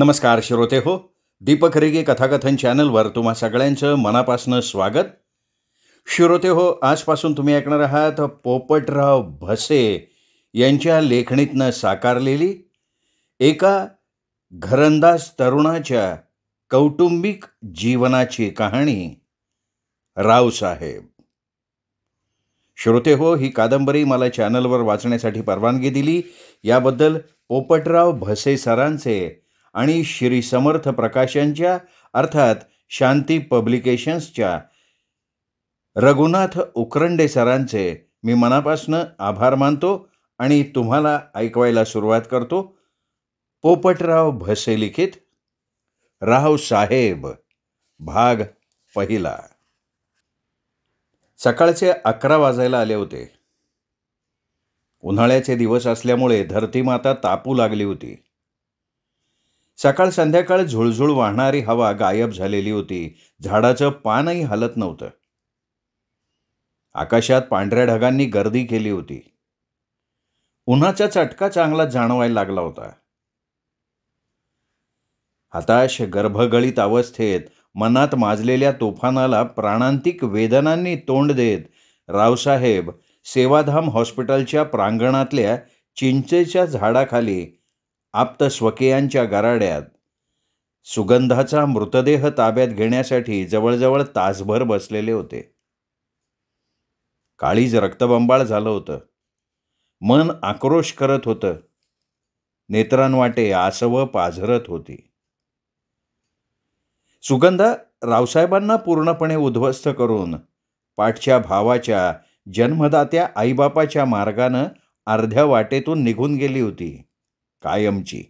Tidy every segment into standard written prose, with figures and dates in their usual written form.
नमस्कार श्रोते हो. दीपक रेगे कथाकथन चॅनलवर तुम्हा सगळ्यांचं मनापासून स्वागत. श्रोते हो, आजपासून तुम्ही ऐकणार आहात पोपटराव भसे यांच्या लेखणीतनं साकारलेली एका घरंदाज तरुणाच्या कौटुंबिक जीवनाची कहाणी, रावसाहेब. श्रोते हो, ही कादंबरी मला चॅनलवर वाचण्यासाठी परवानगी दिली याबद्दल पोपटराव भसे सरांचे आणि श्री समर्थ प्रकाशनच्या अर्थात शांती पब्लिकेशन्सच्या रघुनाथ उकरंडे सरांचे मी मनापासून आभार मानतो आणि तुम्हाला ऐकवायला सुरुवात करतो. पोपटराव भसे लिखित रावसाहेब, भाग पहिला. सकाळचे 11 वाजायला आले होते. उन्हाळ्याचे दिवस असल्यामुळे धरतीमाता तापू लागली होती. सकाळ संध्याकाळ झुळझुळ वाहणारी हवा गायब झालेली होती. झाडाचं पानही हलत नव्हतं. आकाशात पांढऱ्या ढगांनी गर्दी केली होती. उन्हाचा चटका चांगला जाणवायला लागला होता. हताश गर्भगळीत अवस्थेत मनात माजलेल्या तोफानाला प्राणांतिक वेदनांनी तोंड देत रावसाहेब सेवाधाम हॉस्पिटलच्या प्रांगणातल्या चिंचेच्या झाडाखाली आप्त स्वकीयांच्या गराड्यात सुगंधाचा मृतदेह ताब्यात घेण्यासाठी जवळजवळ तासभर बसलेले होते. काळीज रक्तबंबाळ झालं होतं. मन आक्रोश करत होतं. नेत्रांवाटे आसवं पाझरत होती. सुगंधा रावसाहेबांना पूर्णपणे उद्ध्वस्त करून पाठच्या भावाच्या जन्मदात्या आईबापाच्या मार्गानं अर्ध्या वाटेतून निघून गेली होती, कायमची.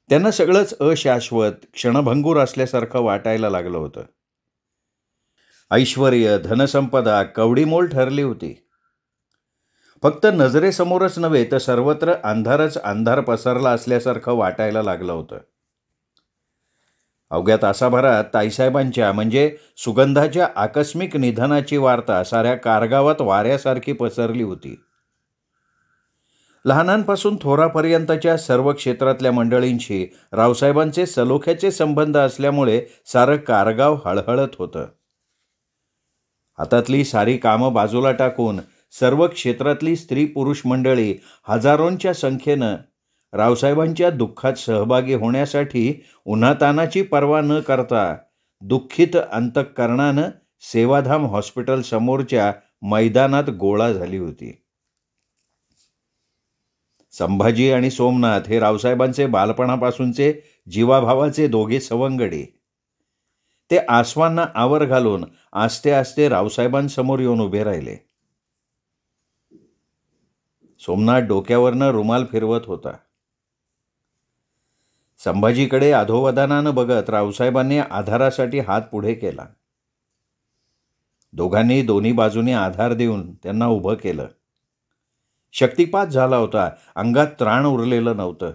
त्यांना सगळंच अशाश्वत, क्षणभंगूर असल्यासारखं वाटायला लागलं होतं. ऐश्वर्य, धनसंपदा कवडीमोल ठरली होती. फक्त नजरेसमोरच नव्हे तर सर्वत्र अंधारच अंधार पसरला असल्यासारखं वाटायला लागलं होतं. अवघ्या तासाभरात ताईसाहेबांच्या म्हणजे सुगंधाच्या आकस्मिक निधनाची वार्ता साऱ्या कारगावात वाऱ्यासारखी पसरली होती. लहानांपासून थोरापर्यंतच्या सर्व क्षेत्रातल्या मंडळींशी रावसाहेबांचे सलोख्याचे संबंध असल्यामुळे सारं कारगाव हळहळत होतं. हातातली सारी कामं बाजूला टाकून सर्व क्षेत्रातली स्त्री पुरुष मंडळी हजारोंच्या संख्येनं रावसाहेबांच्या दुःखात सहभागी होण्यासाठी उन्हातानाची पर्वा न करता दुःखित अंतःकरणानं सेवाधाम हॉस्पिटल समोरच्या मैदानात गोळा झाली होती. संभाजी आणि सोमनाथ हे रावसाहेबांचे बालपणापासूनचे जीवाभावाचे दोघे सवंगडी. ते आसवांना आवर घालून आस्ते आस्ते रावसाहेबांसमोर येऊन उभे राहिले. सोमनाथ डोक्यावरनं रुमाल फिरवत होता. संभाजीकडे अधोवदानानं बघत रावसाहेबांनी आधारासाठी हात पुढे केला. दोघांनी दोन्ही बाजूने आधार देऊन त्यांना उभं केलं. शक्तिपात झाला होता. अंगात त्राण उरलेलं नव्हतं.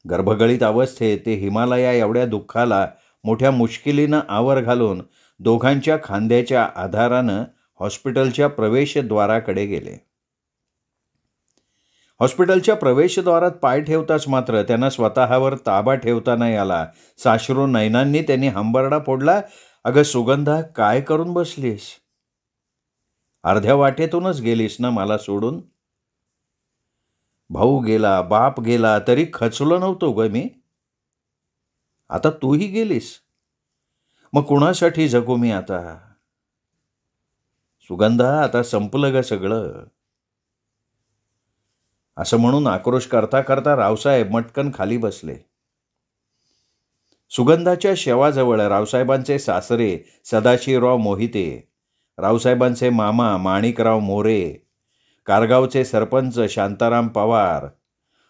गर्भगळीत अवस्थेत ते हिमालया एवढ्या दुःखाला मोठ्या मुश्किलीनं आवर घालून दोघांच्या खांद्याच्या आधारानं हॉस्पिटलच्या प्रवेशद्वाराकडे गेले. हॉस्पिटलच्या प्रवेशद्वारात पाय ठेवताच मात्र त्यांना स्वतःवर ताबा ठेवता नाही आला. साश्रू नयनांनी त्यांनी हंबरडा फोडला, "अगं सुगंधा, काय करून बसलीस? अर्ध्या वाटेतूनच गेलीस ना मला सोडून? भाऊ गेला, बाप गेला, तरी खचलो नव्हतो ग मी. आता तूही गेलीस. मग कुणासाठी जगू मी आता? सुगंधा, आता संपलं ग सगळं." असं म्हणून आक्रोश करता करता रावसाहेब मटकन खाली बसले. सुगंधाच्या शवाजवळ रावसाहेबांचे सासरे सदाशिवराव मोहिते, रावसाहेबांचे मामा माणिकराव मोरे, कारगावचे सरपंच शांताराम पवार,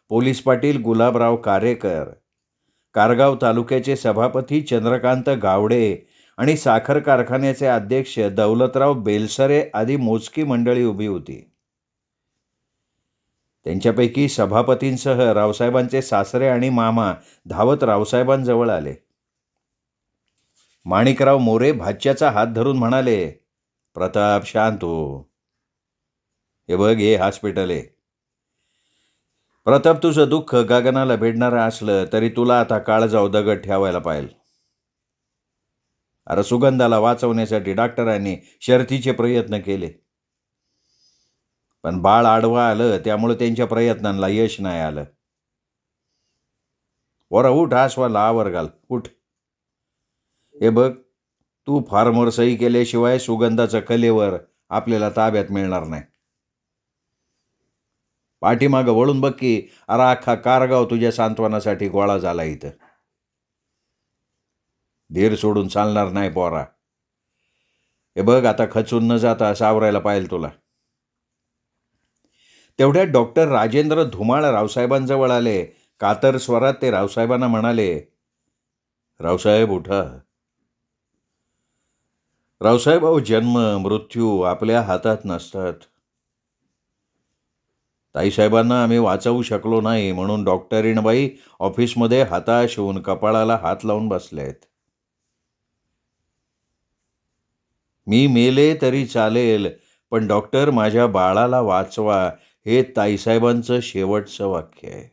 पोलीस पाटील गुलाबराव कारेकर, कारगाव तालुक्याचे सभापती चंद्रकांत गावडे आणि साखर कारखान्याचे अध्यक्ष दौलतराव बेलसरे आदी मोजकी मंडळी उभी होती. त्यांच्यापैकी सभापतींसह रावसाहेबांचे सासरे आणि मामा धावत रावसाहेबांजवळ आले. माणिकराव मोरे भाच्याचा हात धरून म्हणाले, "प्रताप, शांत हो. हे बघ, हे हॉस्पिटल आहे. प्रताप, तुझं दुःख गगनाला भिडणारं असलं तरी तुला आता काळजाव दगड ठेवायला पाहिजे. अरे सुगंधाला वाचवण्यासाठी डॉक्टरांनी शर्थीचे प्रयत्न केले, पण बाळ आडवा आलं त्यामुळे त्यांच्या प्रयत्नांना यश नाही आलं. वरा उठ, आसवाला आवर घाल, उठ. हे बघ, तू फॉर्मवर सही केल्याशिवाय सुगंधाच्या कलेवर आपल्याला ताब्यात मिळणार नाही. पाठीमागं वळून बघ की, अरे अख्खा कारगाव तुझ्या सांत्वनासाठी गोळा झाला इथं. धीर सोडून चालणार नाही पोरा. हे बघ, आता खचून न जाता सावरायला पाहिजे तुला. तेवढ्यात डॉक्टर राजेंद्र धुमाळ रावसाहेबांजवळ आले. कातर स्वरात ते रावसाहेबांना म्हणाले, रावसाहेब उठा. रावसाहेब, अहो, जन्म मृत्यू आपल्या हातात नसतात. ताईसाहेबांना आम्ही वाचवू शकलो नाही म्हणून डॉक्टरीणबाई ऑफिसमध्ये हताश होऊन कपाळाला हात लावून बसलेत. मी मेले तरी चालेल, पण डॉक्टर माझ्या बाळाला वाचवा, हे ताईसाहेबांचं शेवटचं वाक्य आहे.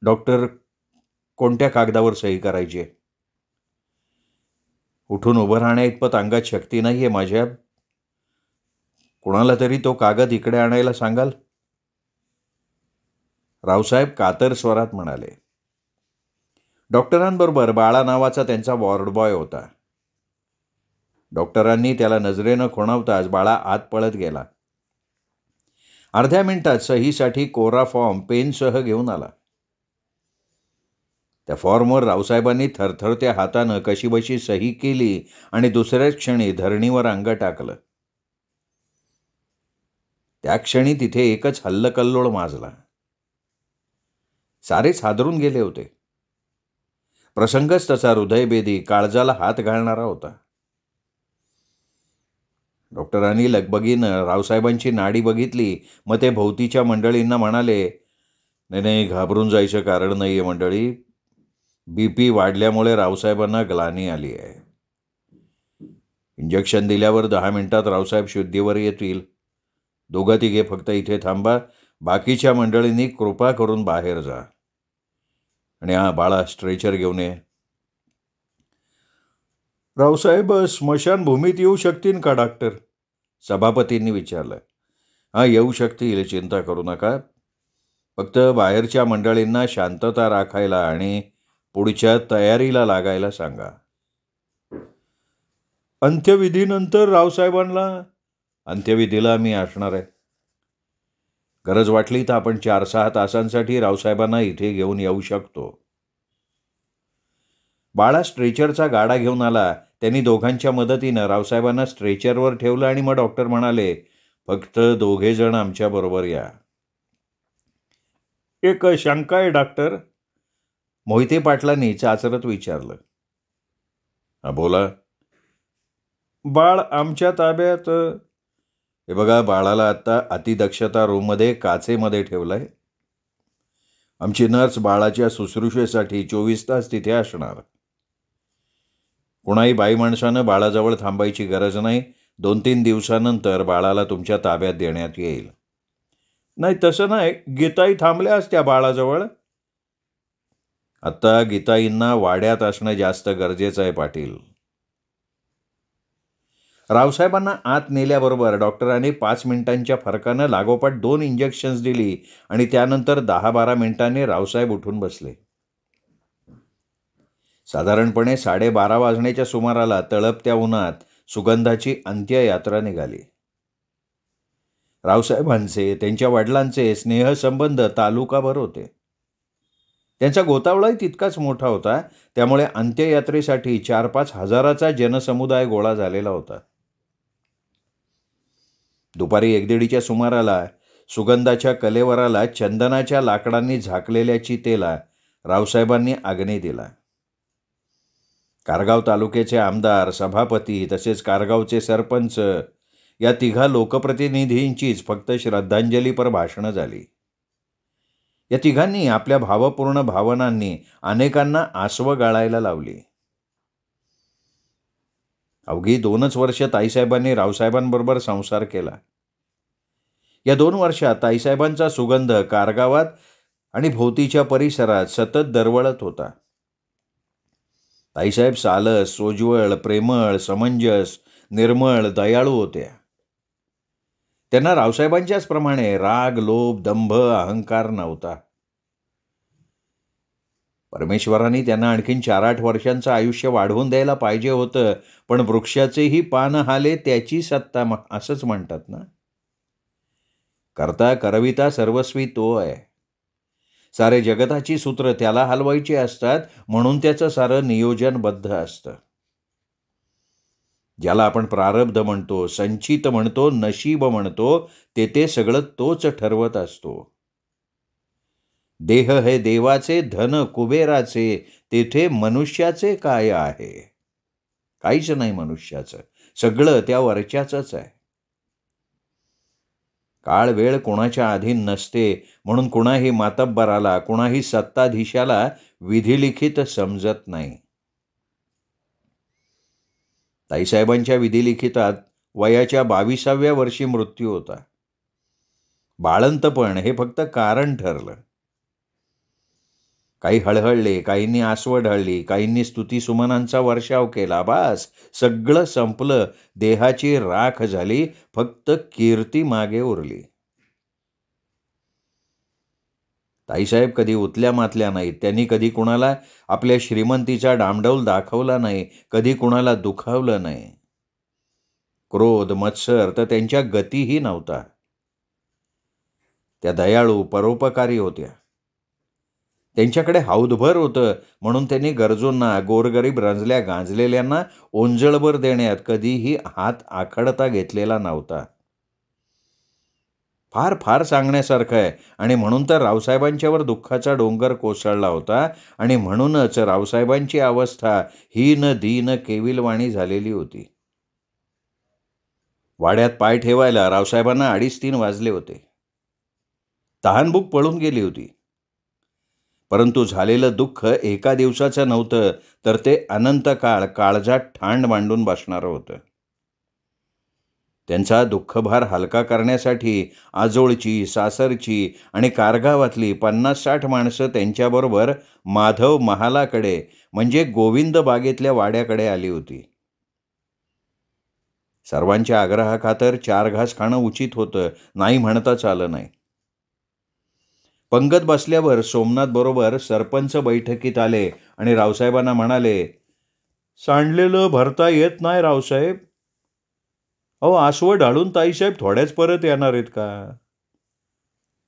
डॉक्टर कोणत्या कागदावर सही करायची? उठून उभं राहण्या इतपत अंगात शक्ती नाहीये माझ्या. कुणाला तरी तो कागद इकडे आणायला सांगाल? रावसाहेब कातर स्वरात म्हणाले. डॉक्टरांबरोबर बाळा नावाचा त्यांचा वॉर्ड बॉय होता. डॉक्टरांनी त्याला नजरेनं खुणावताच बाळा आत पळत गेला. अर्ध्या मिनिटात सहीसाठी कोरा फॉर्म पेनसह घेऊन आला. त्या फॉर्मवर रावसाहेबांनी थरथरत्या हातानं कशीबशी सही केली आणि दुसऱ्याच क्षणी धरणीवर अंग टाकलं. त्या क्षणी तिथे एकच हल्लकल्लोळ माजला. सारेच हादरून गेले होते. प्रसंगच तसा हृदयभेदी, काळजाला हात घालणारा होता. डॉक्टरांनी लगबगीनं रावसाहेबांची नाडी बघितली. मग ते भोवतीच्या मंडळींना म्हणाले, नाही, घाबरून जायचं कारण नाहीये मंडळी. BP वाढल्यामुळे रावसाहेबांना ग्लानी आली आहे. इंजेक्शन दिल्यावर 10 मिनिटात रावसाहेब शुद्धीवर येतील. दोघं तिघे फक्त इथे थांबा. बाकीच्या मंडळींनी कृपा करून बाहेर जा. आणि बाळा स्ट्रेचर घेऊन ये. रावसाहेब स्मशानभूमीत येऊ शकतील का डॉक्टर? सभापतींनी विचारलं. येऊ शकतील, चिंता करू नका. फक्त बाहेरच्या मंडळींना शांतता राखायला आणि पुढच्या तयारीला लागायला सांगा. अंत्यविधीनंतर रावसाहेबांना? अंत्यविधीला मी असणार आहे. गरज वाटली तर आपण 4-6 तासांसाठी रावसाहेबांना इथे घेऊन येऊ शकतो. बाळा स्ट्रेचरचा गाडा घेऊन आला. त्यांनी दोघांच्या मदतीनं रावसाहेबांना स्ट्रेचरवर ठेवलं आणि मग डॉक्टर म्हणाले, फक्त 2 जण आमच्या बरोबर या. एक शंका आहे डॉक्टर, मोहिते पाटलांनी चाचरत विचारलं. बोला. बाळ आमच्या ताब्यात? हे बघा, बाळाला आत्ता अतिदक्षता रूममध्ये काचेमध्ये ठेवलंय. आमची नर्स बाळाच्या शुश्रूषेसाठी 24 तास तिथे असणार. कुणाही बाई माणसानं बाळाजवळ थांबायची गरज नाही. 2-3 दिवसानंतर बाळाला तुमच्या ताब्यात देण्यात येईल. नाही, तसं नाही, गीताई थांबल्या असत्या बाळाजवळ. आत्ता गीताईंना वाड्यात असणं जास्त गरजेचं आहे पाटील. रावसाहेबांना आत नेल्याबरोबर डॉक्टरांनी 5 मिनिटांच्या फरकानं लागोपाठ 2 इंजेक्शन्स दिली आणि त्यानंतर 10-12 मिनिटांनी रावसाहेब उठून बसले. साधारणपणे 12:30 वाजण्याच्या सुमाराला तळपत्या उन्हात सुगंधाची अंत्ययात्रा निघाली. रावसाहेबांचे, त्यांच्या वडिलांचे स्नेहसंबंध तालुकाभर होते. त्यांचा गोतावळाही तितकाच मोठा होता. त्यामुळे अंत्ययात्रेसाठी 4-5 हजाराचा जनसमुदाय गोळा झालेला होता. दुपारी 1:30च्या सुमाराला सुगंधाच्या कलेवराला चंदनाच्या लाकडांनी झाकलेल्या चितेला रावसाहेबांनी अग्नी दिला. कारगाव तालुक्याचे आमदार, सभापती तसेच कारगावचे सरपंच या 3 लोकप्रतिनिधींचीच फक्त श्रद्धांजलीपर भाषणं झाली. या 3 आपल्या भावपूर्ण भावनांनी अनेकांना आसवं गाळायला लावली. अवघी 2च वर्ष ताईसाहेबांनी रावसाहेबांबरोबर संसार केला. या 2 वर्षात ताईसाहेबांचा सुगंध कारगावात आणि भोवतीच्या परिसरात सतत दरवळत होता. ताईसाहेब सालस, सोज्वळ, प्रेमळ, समंजस, निर्मळ, दयाळू होत्या. त्यांना रावसाहेबांच्याच प्रमाणे राग, लोभ, दंभ, अहंकार नव्हता. परमेश्वरांनी त्यांना आणखीन 4-8 वर्षांचं आयुष्य वाढवून द्यायला पाहिजे होतं, पण वृक्षाचेही पान हाले त्याची सत्ता, असंच म्हणतात ना. करता करविता सर्वस्वी तो आहे. सारे जगताची सूत्र त्याला हलवायची असतात, म्हणून त्याचं सारं नियोजनबद्ध असतं. ज्याला आपण प्रारब्ध म्हणतो, संचित म्हणतो, नशीब म्हणतो, ते सगळं तोच ठरवत असतो. देह हे देवाचे, धन कुबेराचे, तेथे मनुष्याचे काय आहे? काहीच नाही मनुष्याचं, सगळं त्या वरच्याचंच आहे. काळ वेळ कोणाच्या अधीन नसते, म्हणून कुणाही मातब्बराला, कुणाही सत्ताधीशाला विधिलिखित समजत नाही. ताईसाहेबांच्या विधिलिखितात वयाच्या 22व्या वर्षी मृत्यू होता. बाळंतपण हे फक्त कारण ठरलं. काही हळहळले, काहींनी आसवड हळली, काहींनी स्तुतीसुमनांचा वर्षाव केला. बास, सगळं संपलं. देहाची राख झाली, फक्त कीर्ती मागे उरली. ताईसाहेब कधी उतल्या मातल्या नाहीत. त्यांनी कधी कुणाला आपल्या श्रीमंतीचा डामडौल दाखवला नाही, कधी कुणाला दुखावलं नाही. क्रोध, मत्सर तर त्यांच्या गतीही नव्हता. त्या दयाळू, परोपकारी होत्या. त्यांच्याकडे हौदभर होतं, म्हणून त्यांनी गरजूंना, गोरगरीब रंजल्या गांजलेल्यांना ओंजळभर देण्यात कधीही हात आखडता घेतलेला नव्हता. फार फार सांगण्यासारखं आहे, आणि म्हणून तर रावसाहेबांच्यावर दुःखाचा डोंगर कोसळला होता, आणि म्हणूनच रावसाहेबांची अवस्था हीन दीन केविलवाणी झालेली होती. वाड्यात पाय ठेवायला रावसाहेबांना 2:30-3 वाजले होते. तहानभूक पळून गेली होती. परंतु झालेलं दुःख एका दिवसाचं नव्हतं, तर ते अनंत काळ काळजात ठाण मांडून बसणारं होतं. त्यांचा दुःखभार हलका करण्यासाठी आजोळची, सासरची आणि कारगावातली 50-60 माणसं त्यांच्याबरोबर माधव महालाकडे, म्हणजे गोविंद बागेतल्या वाड्याकडे आली होती. सर्वांच्या आग्रहाखातर 4 घास खाणं उचित होतं, नाही म्हणताच आलं नाही. पंगत बसल्यावर सोमनाथ बरोबर सरपंच बैठकीत आले आणि रावसाहेबांना म्हणाले, सांडलेलं भरता येत नाही रावसाहेब. अहो, आसवं ढाळून ताईसाहेब थोड्याच परत येणार आहेत का?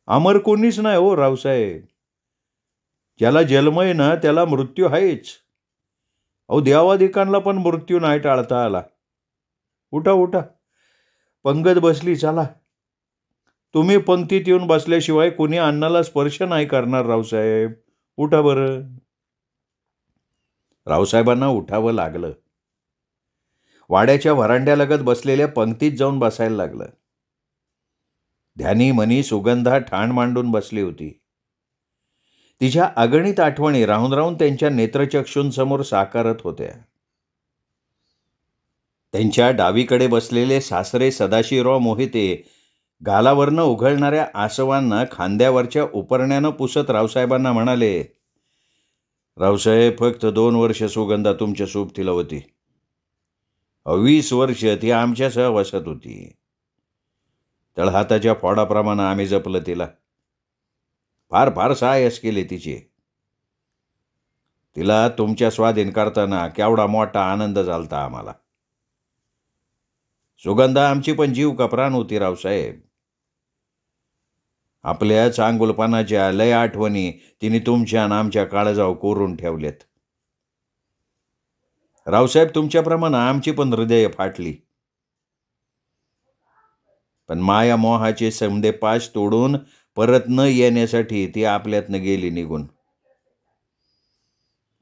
अमर कोणीच नाही हो रावसाहेब. ज्याला जन्म आहे ना, त्याला मृत्यू आहेच. अहो, देवाधिकांना पण मृत्यू नाही टाळता आला. उठा उठा, पंगत बसली, चला. तुम्ही पंक्तीत येऊन बसल्याशिवाय कोणी अन्नाला स्पर्श नाही करणार रावसाहेब. उठा बरं. रावसाहेबांना उठावं लागलं. वाड्याच्या व्हरांड्यालगत बसलेल्या पंक्तीत जाऊन बसायला लागलं. ध्यानी मनी सुगंधा ठाण मांडून बसली होती. तिच्या अगणित आठवणी राहून राहून त्यांच्या नेत्रचक्षूंसमोर साकारत होत्या. त्यांच्या डावीकडे बसलेले सासरे सदाशिवराव मोहिते गालावरनं उघळणाऱ्या आसवांना खांद्यावरच्या उपरण्यानं पुसत रावसाहेबांना म्हणाले, रावसाहेब, फक्त 2 वर्ष सुगंधा तुमच्या सोबतीला होती. 20 वर्ष ती आमच्या सहवासात होती. तळहाताच्या फोडाप्रमाणे आम्ही जपलं तिला. फार फार सहाय्यस केले तिचे. तिला तुमच्या स्वाधीन करताना केवढा मोठा आनंद झालता आम्हाला. सुगंधा आमची पण जीव का प्राण होती रावसाहेब. आपल्या चांगुलपणाच्या लय आठवणी तिने तुमच्या आणि आमच्या काळजावर कोरून ठेवल्यात. रावसाहेब, तुमच्याप्रमाणे आमची पण हृदय फाटली. पण माया मोहाचे समदे पाश तोडून परत न येण्यासाठी ती आपल्यातनं गेली निघून.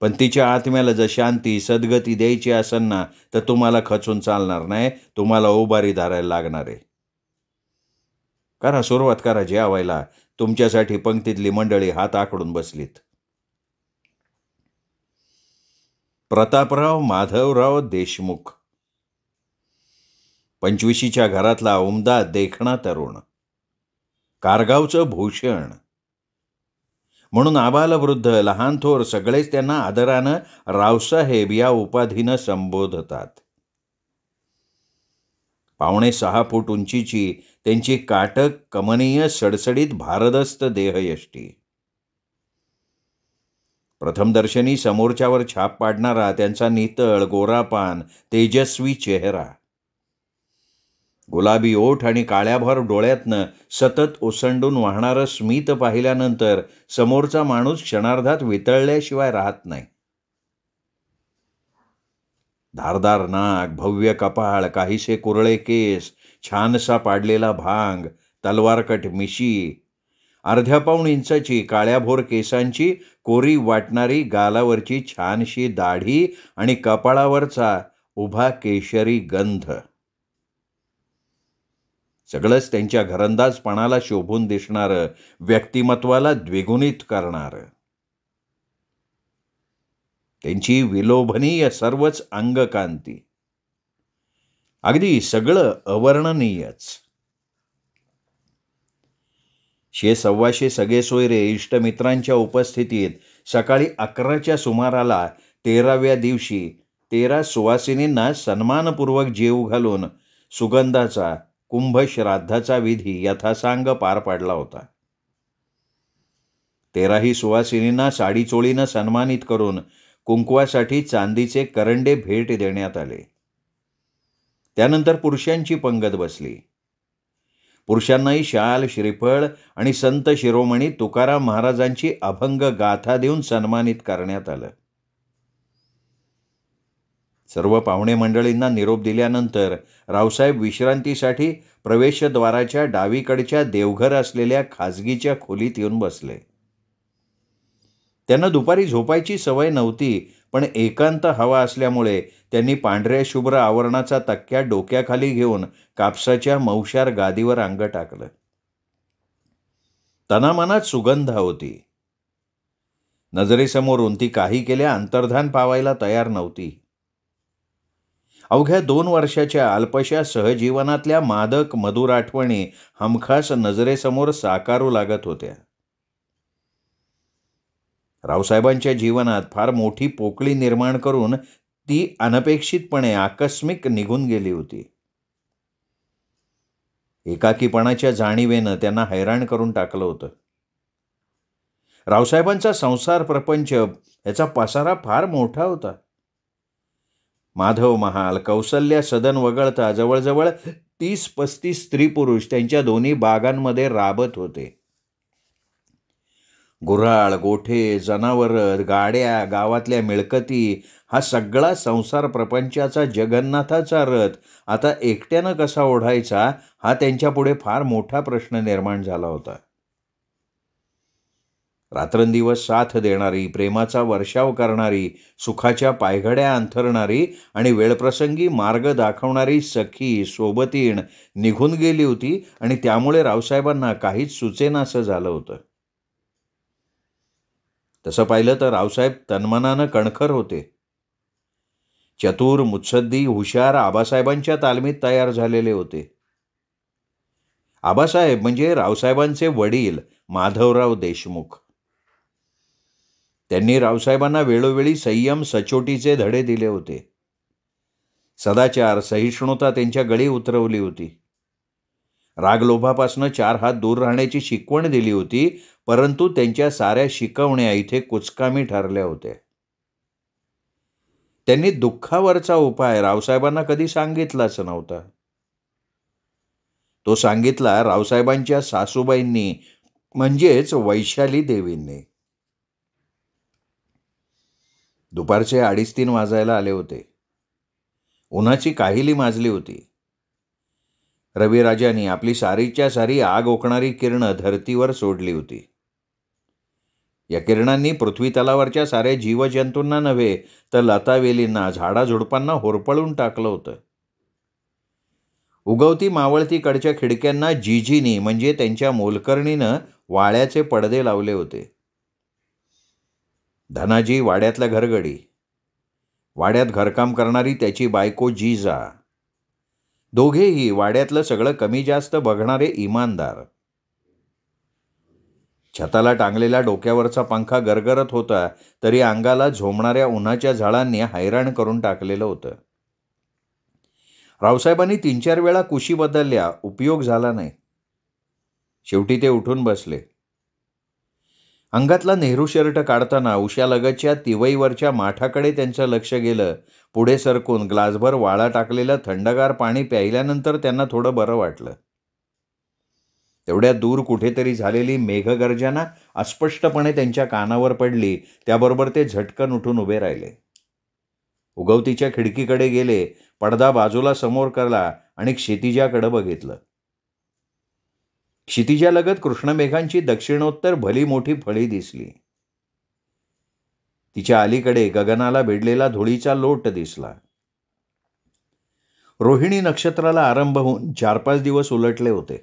पण तिच्या आत्म्याला जर शांती, सद्गती द्यायची असेल ना, तर तुम्हाला खचून चालणार नाही. तुम्हाला उभारी धरायला लागणार आहे. करा, सुरुवात करा जेवायला. तुमच्यासाठी पंक्तीतली मंडळी हात आखडून बसलीत. प्रतापराव माधवराव देशमुख, 25च्या घरातला उमदा देखणा तरुण. कारगावचं भूषण. म्हणून आबालवृद्ध लहान थोर सगळेच त्यांना आदरानं रावसाहेब या उपाधीनं संबोधतात. 5.6 फूट उंचीची त्यांची काटक कमनीय सडसडीत भारदस्त देहयष्टी. प्रथमदर्शनी समोरच्यावर छाप पाडणारा त्यांचा नितळ गोरापान तेजस्वी चेहरा, गुलाबी ओठ आणि काळ्याभर डोळ्यातनं सतत ओसंडून वाहणारं स्मित पाहिल्यानंतर समोरचा माणूस क्षणार्धात वितळल्याशिवाय राहत नाही. धारदार नाक, भव्य कपाळ, काहीसे कुरळे केस, छानसा पाडलेला भांग, तलवारकट मिशी, अर्ध्या पाऊण इंचाची काळ्याभोर केसांची कोरी वाटणारी गालावरची छानशी दाढी आणि कपाळावरचा उभा केशरी गंध, सगळंच त्यांच्या घरंदाजपणाला शोभून दिसणारं, व्यक्तिमत्वाला द्विगुणित करणारं. त्यांची विलोभनीय सर्वच अंगकांती, अगदी सगळं अवर्णनीयच. 100-125 सगळे सोयरे इष्टमित्रांच्या उपस्थितीत सकाळी 11च्या सुमाराला 13व्या दिवशी 13 सुवासिनींना सन्मानपूर्वक जेवू घालून सुगंधाचा कुंभ श्राद्धाचा विधी यथासांग पार पाडला होता. 13ही सुवासिनींना साडीचोळीनं सन्मानित करून कुंकवासाठी चांदीचे करंडे भेट देण्यात आले. त्यानंतर पुरुषांची पंगत बसली. पुरुषांनाही शाल, श्रीफळ आणि संत शिरोमणी तुकाराम महाराजांची अभंग गाथा देऊन सन्मानित करण्यात आलं. सर्व पाहुणे मंडळींना निरोप दिल्यानंतर रावसाहेब विश्रांतीसाठी प्रवेशद्वाराच्या डावीकडच्या देवघर असलेल्या खाजगीच्या खोलीत येऊन बसले. त्यांना दुपारी झोपायची सवय नव्हती, पण एकांत हवा असल्यामुळे त्यांनी पांढऱ्या शुभ्र आवरणाचा तक्क्या डोक्याखाली घेऊन कापसाच्या मौशार गादीवर अंग टाकलं. तनामनात सुगंधा होती. नजरेसमोरून ती काही केल्या अंतर्धान पावायला तयार नव्हती. अवघ्या 2 वर्षाच्या अल्पशा सहजीवनातल्या मादक मधुर आठवणी हमखास नजरेसमोर साकारू लागत होत्या. रावसाहेबांच्या जीवनात फार मोठी पोकळी निर्माण करून ती अनपेक्षितपणे आकस्मिक निघून गेली होती. एकाकीपणाच्या जाणीवेनं त्यांना हैराण करून टाकलं होतं. रावसाहेबांचा संसार प्रपंच याचा पसारा फार मोठा होता. माधव महाल, कौसल्या सदन वगळता जवळजवळ 30-35 स्त्री पुरुष त्यांच्या दोन्ही बागांमध्ये राबत होते. गुऱ्हाळ, गोठे, जनावरं, गाड्या, गावातल्या मिळकती, हा सगळा संसार प्रपंचाचा जगन्नाथाचा रथ आता एकट्यानं कसा ओढायचा, हा त्यांच्यापुढे फार मोठा प्रश्न निर्माण झाला होता. रात्रंदिवस साथ देणारी, प्रेमाचा वर्षाव करणारी, सुखाच्या पायघड्या अंथरणारी आणि वेळप्रसंगी मार्ग दाखवणारी सखी, सोबतीण निघून गेली होती आणि त्यामुळे रावसाहेबांना काहीच सुचेनासं झालं होतं. तसं पाहिलं तर रावसाहेब तन्मनानं कणखर होते. चतुर, मुत्सद्दी, हुशार आबासाहेबांच्या तालमीत तयार झालेले होते. आबासाहेब म्हणजे रावसाहेबांचे वडील माधवराव देशमुख. त्यांनी रावसाहेबांना वेळोवेळी संयम, सचोटीचे धडे दिले होते. सदाचार, सहिष्णुता त्यांच्या गळी उतरवली होती. रागलोभापासून 4 हात दूर राहण्याची शिकवण दिली होती, परंतु त्यांच्या साऱ्या शिकवण्या इथे कुचकामी ठरल्या होत्या. त्यांनी दुःखावरचा उपाय रावसाहेबांना कधी सांगितलाच नव्हता. तो सांगितला रावसाहेबांच्या सासूबाईंनी, म्हणजेच वैशाली देवींनी. दुपारचे 2:30-3 वाजायला आले होते. उन्हाची काहिली माजली होती. रविराजांनी आपली सारीच्या सारी आग ओकणारी किरणं धरतीवर सोडली होती. या किरणांनी पृथ्वी तलावरच्या साऱ्या जीवजंतूंना नव्हे तर लतावेलींना, झाडाझुडपांना होरपळून टाकलं होतं. उगवती मावळतीकडच्या खिडक्यांना जिजीनी म्हणजे त्यांच्या मोलकर्णीनं वाळ्याचे पडदे लावले होते. धनाजी वाड्यातल्या घरगडी, वाड्यात घरकाम करणारी त्याची बायको जिजा, दोघेही वाड्यातलं सगळं कमी जास्त बघणारे इमानदार. छताला टांगलेला डोक्यावरचा पंखा गरगरत होता, तरी अंगाला झोंबणाऱ्या उन्हाच्या झाडांनी हैराण करून टाकलेलं होतं. रावसाहेबांनी 3-4 वेळा कुशी बदलल्या, उपयोग झाला नाही. शेवटी ते उठून बसले. अंगातला नेहरू शर्ट काढताना उशालगतच्या तिवईवरच्या माठाकडे त्यांचं लक्ष गेलं. पुढे सरकून ग्लासभर वाळा टाकलेलं थंडगार पाणी प्यायल्यानंतर त्यांना थोडं बरं वाटलं. तेवढ्या दूर कुठेतरी झालेली मेघगर्जना अस्पष्टपणे त्यांच्या कानावर पडली. त्याबरोबर ते झटकन उठून उभे राहिले. उगवतीच्या खिडकीकडे गेले, पडदा बाजूला समोर करला आणि क्षितिजाकडे बघितलं. क्षितिजालगत कृष्णमेघांची दक्षिणोत्तर भली मोठी फळी दिसली. तिच्या अलीकडे गगनाला भिडलेला धुळीचा लोट दिसला. रोहिणी नक्षत्राला आरंभ होऊन 4-5 दिवस उलटले होते.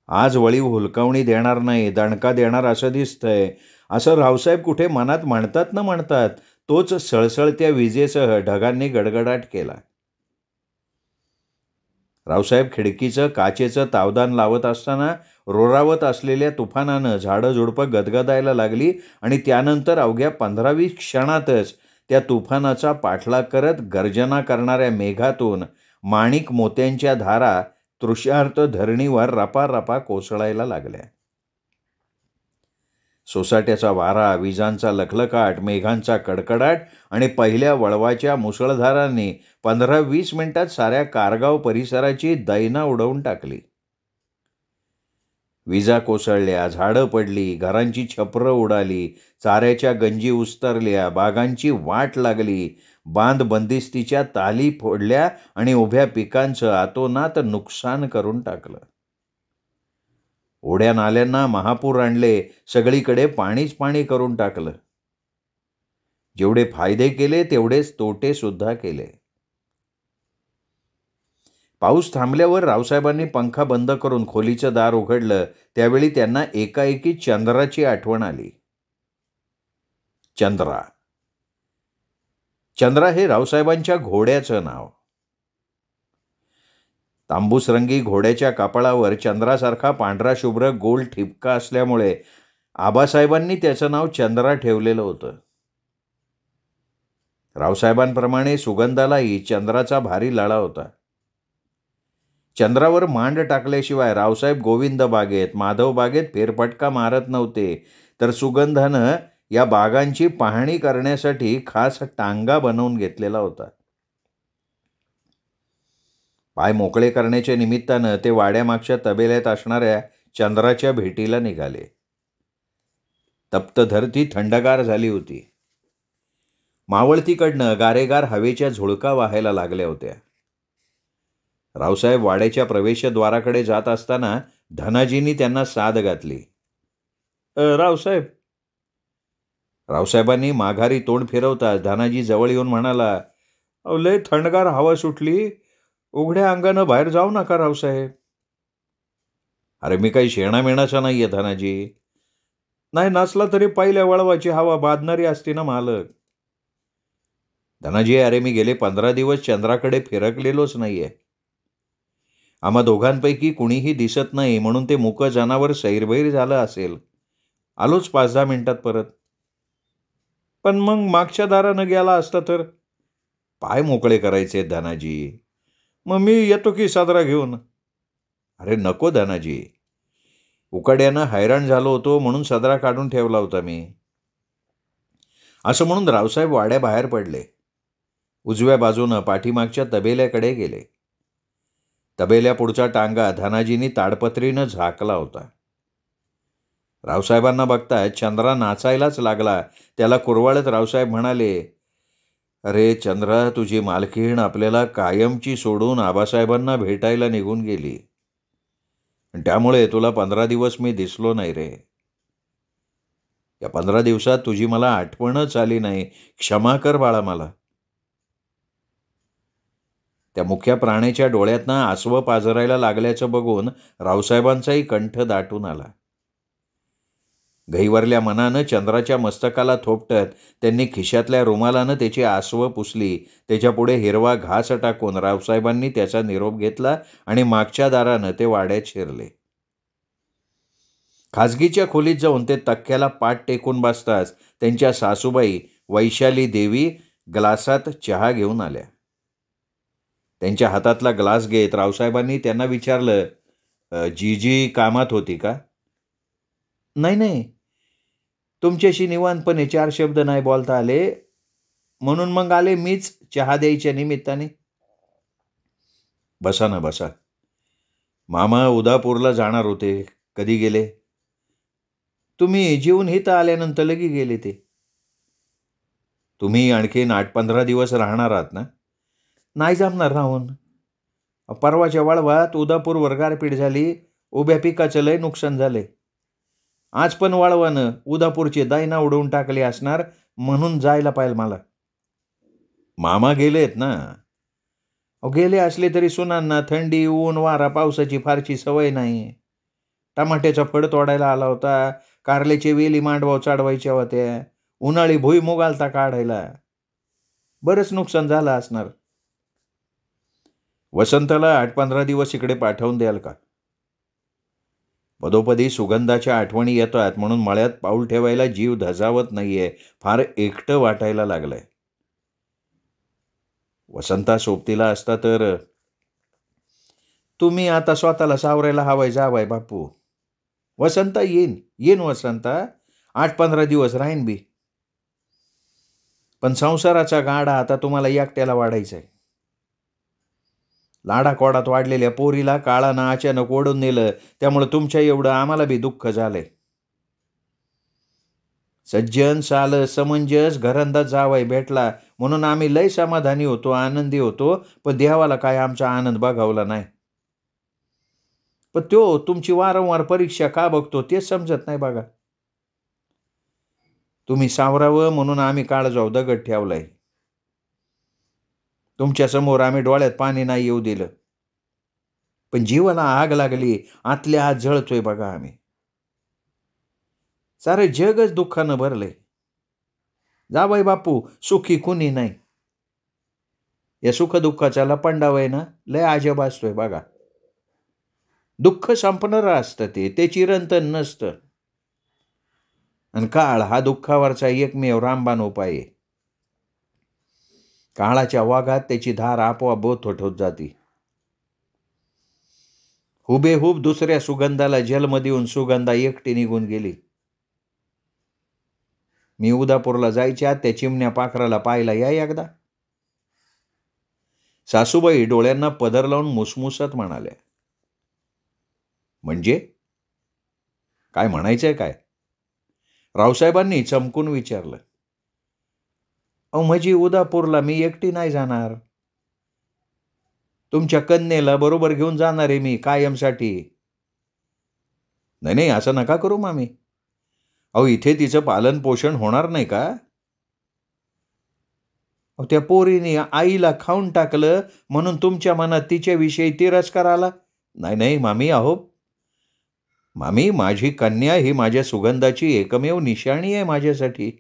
आज वळीव हुलकावणी देणार नाही, दणका देणार असं दिसतंय, असं रावसाहेब कुठे मनात म्हणतात न म्हणतात, तोच सळसळत्या विजेसह ढगांनी गडगडाट केला. रावसाहेब खिडकीचं काचेचं तावदान लावत असताना रोरावत असलेल्या तुफानानं झाडं-झुडपं गदगदायला लागली आणि त्यानंतर अवघ्या 15-20 क्षणातच त्या तुफानाचा पाठलाग करत गर्जना करणाऱ्या मेघातून माणिक मोत्यांच्या धारा तृषार्त धरणीवर रपारपा कोसळायला लागल्या. सोसाट्याचा वारा, विजांचा लखलखाट, मेघांचा कडकडाट आणि पहिल्या वळवाच्या मुसळधारांनी 15-20 मिनिटात साऱ्या कारगाव परिसराची दैना उडवून टाकली. विजा कोसळल्या, झाडं पडली, घरांची छपरं उडाली, चाऱ्याच्या गंजी उस्तरल्या, बागांची वाट लागली, बांध बंदिस्तीच्या ताली फोडल्या आणि उभ्या पिकांचं अतोनात नुकसान करून टाकलं. ओढ्या नाल्यांना महापूर आणले, सगळीकडे पाणीच पाणी करून टाकलं. जेवढे फायदे केले तेवढेच तोटे सुद्धा केले. पाऊस थांबल्यावर रावसाहेबांनी पंखा बंद करून खोलीचं दार उघडलं. त्यावेळी त्यांना एकाएकी चंद्राची आठवण आली. चंद्रा हे रावसाहेबांच्या घोड्याचं नाव. तांबूसरंगी घोड्याच्या कपाळावर चंद्रासारखा पांढरा शुभ्र गोल ठिपका असल्यामुळे आबासाहेबांनी त्याचं नाव चंद्रा ठेवलेलं होतं. रावसाहेबांप्रमाणे सुगंधालाही चंद्राचा भारी लळा होता. चंद्रावर मांड टाकल्याशिवाय रावसाहेब गोविंद बागेत, माधव बागेत फेरफटका मारत नव्हते, तर सुगंधानं या बागांची पाहणी करण्यासाठी खास टांगा बनवून घेतलेला होता. पाय मोकळे करण्याच्या निमित्तानं ते वाड्यामागच्या तबेल्यात असणाऱ्या चंद्राच्या भेटीला निघाले. तप्त धरती थंडगार झाली होती. मावळतीकडनं गारेगार हवेच्या झुळका वाहायला लागल्या होत्या. रावसाहेब वाड्याच्या प्रवेशद्वाराकडे जात असताना धनाजींनी त्यांना साद घातली. रावसाहेब. रावसाहेबांनी माघारी तोंड फिरवताच धनाजी जवळ येऊन म्हणाला, लय थंडगार हवा सुटली, उघड्या अंगानं बाहेर जाऊ नका रावसाहेब. अरे मी काही शेणामेणाचा नाहीये धनाजी. नाही नसला तरी पहिल्या वळवाची हवा बादणारी असते ना मालक. धनाजी, अरे मी गेले 15 दिवस चंद्राकडे फिरकलेलोच नाहीये. आम्हा दोघांपैकी कुणीही दिसत नाही म्हणून ते मुकं जनावर सैरभैर झालं असेल. आलोच 5-10 मिनिटात परत. पण मग मागच्या दारानं गेला असता तर? पाय मोकळे करायचे धनाजी. मग मी येतो की सदरा घेऊन. अरे नको धनाजी, उकाड्यानं हैराण झालो होतो म्हणून सदरा काढून ठेवला होता मी. असं म्हणून रावसाहेब वाड्याबाहेर पडले. उजव्या बाजूनं पाठीमागच्या तबेल्याकडे गेले. तबेल्या पुढचा टांगा धनाजींनी ताडपत्रीनं झाकला होता. रावसाहेबांना बघता चंद्रा नाचायलाच लागला. त्याला कुरवाळत रावसाहेब म्हणाले, अरे चंद्रा, तुझी मालकीण आपल्याला कायमची सोडून आबासाहेबांना भेटायला निघून गेली. त्यामुळे तुला 15 दिवस मी दिसलो नाही रे. या 15 दिवसात तुझी मला आठवणच आली नाही. क्षमा कर बाळा मला. त्या मुख्या प्राण्याच्या डोळ्यातनं आसवं पाझरायला लागल्याचं बघून रावसाहेबांचाही कंठ दाटून आला. घाईवरल्या मनानं चंद्राच्या मस्तकाला थोपटत त्यांनी खिशातल्या रुमालानं त्याची आसवं पुसली. त्याच्यापुढे हिरवा घास टाकून रावसाहेबांनी त्याचा निरोप घेतला आणि मागच्या दारानं ते वाड्यात शिरले. खाजगीच्या खोलीत जाऊन ते तक्क्याला पाठ टेकून बसताच त्यांच्या सासूबाई वैशाली देवी ग्लासात चहा घेऊन आल्या. त्यांच्या हातातला ग्लास घेत रावसाहेबांनी त्यांना विचारलं, जीजी कामात होती का?" "नाही नाही, तुमच्याशी निवांतपणे 4 शब्द नाही बोलता आले, म्हणून मग आले मीच चहा द्यायच्या निमित्ताने." "बसा ना बसा. मामा उदापूरला जाणार होते, कधी गेले?" "तुम्ही जेवून इथं आल्यानंतर लगी गेले ते." "तुम्ही आणखीन 8-15 दिवस राहणार आहात ना?" "नाही जमणार राहून. परवाच्या वळवात उदापूरवर गारपीट झाली, उभ्या पिकाचं लय नुकसान झाले. आज पण वळवानं उदापूरचे दैना उडवून टाकले असणार, म्हणून जायला पाहिजे मला." "मामा गेलेत ना." "अहो गेले असले तरी सुनांना थंडी, ऊन, वारा, पावसाची फारची सवय नाही. टमाट्याचा फड तोडायला आला होता, कारल्याचे वेली मांडवाव चढवायच्या होत्या, उन्हाळी भुईमुग आलता काढायला. बरंच नुकसान झालं असणार." "वसंताला 8-15 दिवस इकडे पाठवून द्याल का?" पदोपदी सुगंधाच्या आठवणी येतात, म्हणून मळ्यात पाऊल ठेवायला जीव धजावत नाहीये. फार एकटं वाटायला लागलंय. वसंता सोबतीला असता तर, "तुम्ही आता स्वतःला सावरायला हवाय जावाय बापू." "वसंता येईन वसंता, 8-15 दिवस राहीन बी. पण संसाराचा गाडा आता तुम्हाला एकट्याला वाढायचा आहे. लाडाकोडात वाढलेल्या पोरीला काळानं अचानक ओढून नेलं, त्यामुळे तुमच्या एवढं आम्हाला बी दुःख झालंय. सज्जन साल समंजस घरंदाज जावाय भेटला म्हणून आम्ही लय समाधानी होतो, आनंदी होतो, पण देवाला काय आमचा आनंद बघावला नाही. पण तो तुमची वारंवार परीक्षा का बघतो तेच समजत नाही बघा. तुम्ही सावरावं म्हणून आम्ही काळजाव दगड ठेवलाय. तुमच्या समोर आम्ही डोळ्यात पाणी नाही येऊ दिलं, पण जीवाला आग लागली, आतल्या आत जळतोय बघा आम्ही. सारे जगच दुःखानं भरले. जावई बापू सुखी कुणी नाही. या सुखदुःखाचा लपंडावय ना लय अजब असतोय बघा. दुःख संपणारं असतं, ते चिरंतन नसतं. आणि काळ हा दुःखावरचा एकमेव रामबाण उपाय आहे. काळाच्या वाघात त्याची धार आपोआप बोथट होत जाती. हुबेहूब दुसऱ्या सुगंधाला जन्म देऊन सुगंधा एकटी निघून गेली. मी उदापूरला जायच्या त्या चिमण्या पाखराला पाहायला या एकदा. सासूबाई डोळ्यांना पदर लावून मुसमुसत म्हणाल्या. म्हणजे काय म्हणायचंय काय? रावसाहेबांनी चमकून विचारलं. अहो म्हणजे उदापूरला मी एकटी नाही जाणार. तुमच्या कन्येला बरोबर घेऊन जाणार आहे मी कायमसाठी. नाही नाही असं नका करू मामी. अहो इथे तिचं पालन पोषण होणार नाही का? अहो त्या पोरीने आईला खाऊन टाकलं म्हणून तुमच्या मनात तिच्याविषयी तिरस्कार आला? नाही नाही मामी. अहो मामी, माझी कन्या ही माझ्या सुगंधाची एकमेव निशाणी आहे माझ्यासाठी.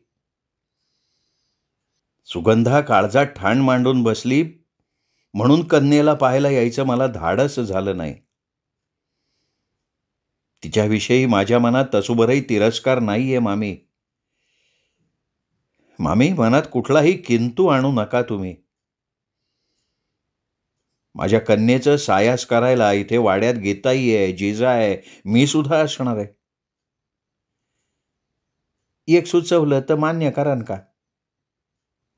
सुगंधा काळजात ठाण मांडून बसली म्हणून कन्येला पाहायला यायचं मला धाडस झालं नाही. तिच्याविषयी माझ्या मनात तसुभरही तिरस्कार नाहीये मामी. मामी, मनात कुठलाही किंतु आणू नका तुम्ही. माझ्या कन्येचं सायास करायला इथे वाड्यात गीताई आहे, जिजा आहे, मी सुद्धा असणार आहे. एक सुचवलं तर मान्य करान का?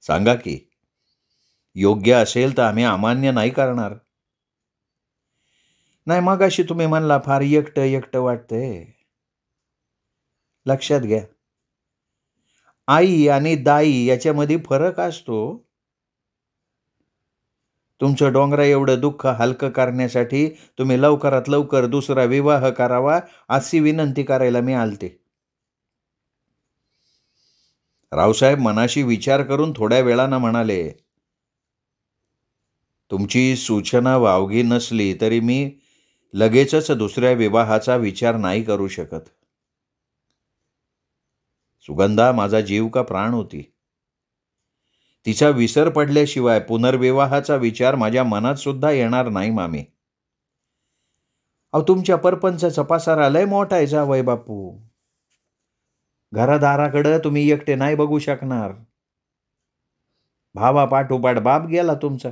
सांगा की. योग्य असेल तर आम्ही अमान्य नाही करणार. नाही मगाशी तुम्ही म्हणला फार एकटं एकटं वाटतंय. लक्षात घ्या, आई आणि दाई याच्यामध्ये फरक असतो. तुमचं डोंगरा एवढं दुःख हलकं करण्यासाठी तुम्ही लवकरात लवकर दुसरा विवाह करावा अशी विनंती करायला मी आलते. रावसाहेब मनाशी विचार करून थोड्या वेळानं म्हणाले, तुमची सूचना वावगी नसली तरी मी लगेचच दुसऱ्या विवाहाचा विचार नाही करू शकत. सुगंधा माझा जीव का प्राण होती. तिचा विसर पडल्याशिवाय पुनर्विवाहाचा विचार माझ्या मनात सुद्धा येणार नाही मामी. अहो, तुमच्या परपंचाचा पसारा लय मोठा आहे जावई बापू. घरादाराकडं तुम्ही एकटे नाही बघू शकणार. भावा पाठोपाठ बाप गेला तुमचा.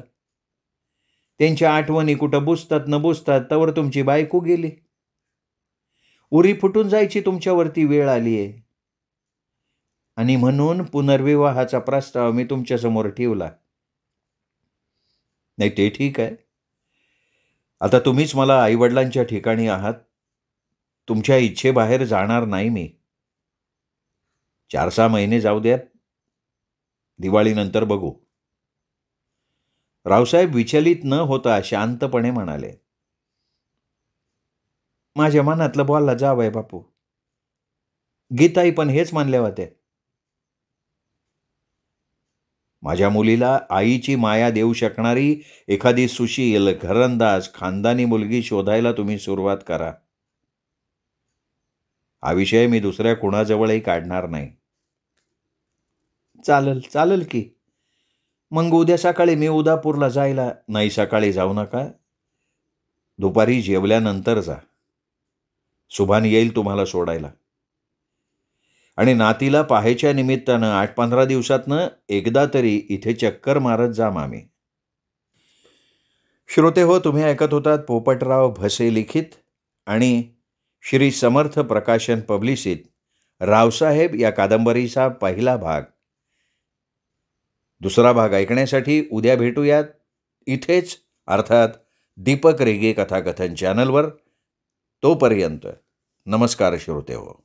त्यांच्या आठवणी कुठं बुजतात न बुजतात तवर तुमची बायको गेली. उरी फुटून जायची तुमच्यावरती वेळ आली आहे. आणि म्हणून पुनर्विवाहाचा प्रस्ताव मी तुमच्यासमोर ठेवला. नाही ते ठीक आहे. आता तुम्हीच मला आईवडिलांच्या ठिकाणी आहात. तुमच्या इच्छेबाहेर जाणार नाही मी. 4-6 महिने जाऊ द्यात. दिवाळीनंतर बघू. रावसाहेब विचलित न होता शांतपणे म्हणाले. माझ्या मनातलं बोलला जावई बापू. गीताई पण हेच म्हणल्या होत्या. माझ्या मुलीला आईची माया देऊ शकणारी एखादी सुशील, घरंदाज, खानदानी मुलगी शोधायला तुम्ही सुरुवात करा. हा विषय मी दुसऱ्या कुणाजवळही काढणार नाही. चालेल की. मग उद्या सकाळी मी उदापूरला जायला. नाही, सकाळी जाऊ नका. दुपारी जेवल्यानंतर जा. सुभान येईल तुम्हाला सोडायला. आणि नातीला पाहायच्या निमित्तानं 8-15 दिवसातनं एकदा तरी इथे चक्कर मारत जा मामी. श्रोते हो, तुम्ही ऐकत होतात पोपटराव भसे लिखित आणि श्री समर्थ प्रकाशन पब्लिशित रावसाहेब या कादंबरीचा पहिला भाग. दुसरा भाग ऐकण्यासाठी उद्या भेटूयात इथेच, अर्थात दीपक रेगे कथाकथन चॅनलवर. तोपर्यंत नमस्कार श्रोते हो.